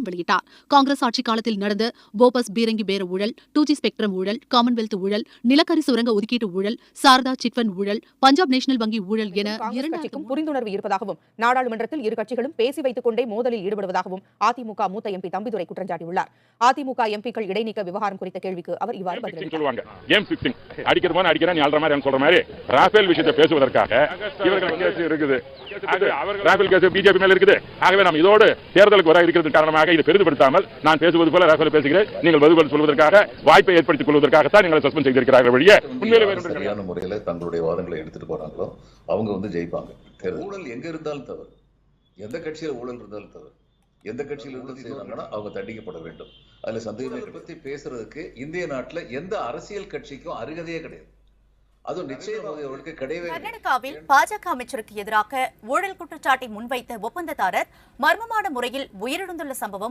வெளியிட்டார். காங்கிரஸ் ஆட்சிக் காலத்தில் நடந்த போபஸ் பீரங்கி பேர ஊழல், 2G ஸ்பெக்ட்ரம் ஊழல், காமன்வெல்த் ஊழல், நிலக்கரி சுரங்க ஒதுக்கீட்டு ஊழல், சாரதா சிட்பண்ட் ஊழல், பஞ்சாப் நேஷனல் வங்கி ஊழல் என கட்சிக்கும் புரிந்துணர்வு இருப்பதாகவும் நாடாளுமன்றத்தில் இரு கட்சிகளும் பேசி வைத்துக் கொண்டே மோதலில் ஈடுபடுவதாகவும் அதிமுக மூத்த எம்பி தம்பிதுரை குற்றம் சாட்டியுள்ளார். அதிமுக எம்பிக்கள் இடைநீக்க விவகாரம் குறித்த கேள்விக்கு அவர் இவ்வாறு பதிலளித்தார். ராஃபேல் விஷயத்தை பேசுவதற்காக இவர்கள் கேஸ் இருக்குது. ராஃபேல் கேஸ் பிஜேபி மேல இருக்குது. ஆகவே நாம் இதோடு தேர்தலுக்கு வர இருக்கிறது காரணமாக இதை பெரிதுபடுத்தாமல் நான் பேசுவது போல ராஃபேல் பேசுகிறேன். நீங்கள் பதில் சொல்வதற்காக வாய்ப்பை ஏற்படுத்திக் கொள்வதற்காகத்தான் நீங்கள் சஸ்பெண்ட் செய்திருக்கிறார்கள். வழியே சரியான முறையில் தங்களுடைய வாதங்களை எடுத்துட்டு போறாங்களோ அவங்க ஜெயிப்பாங்க. ஊழல் எங்க இருந்தாலும் தவறு, எந்த கட்சியில் ஊழல் இருந்தாலும் தவறு, எந்த கட்சியில் ஊழல் செய்யறாங்கன்னா அவங்க தண்டிக்கப்பட வேண்டும். அதுல சந்தேகத்தை பத்தி பேசுறதுக்கு இந்திய நாட்டில் எந்த அரசியல் கட்சிக்கும் அருகதையே கிடையாது. கர்நாடகாவில் பாஜக அமைச்சருக்கு எதிராக ஊழல் குற்றச்சாட்டை முன்வைத்த ஒப்பந்ததாரர் மர்மமான முறையில் உயிரிழந்துள்ள சம்பவம்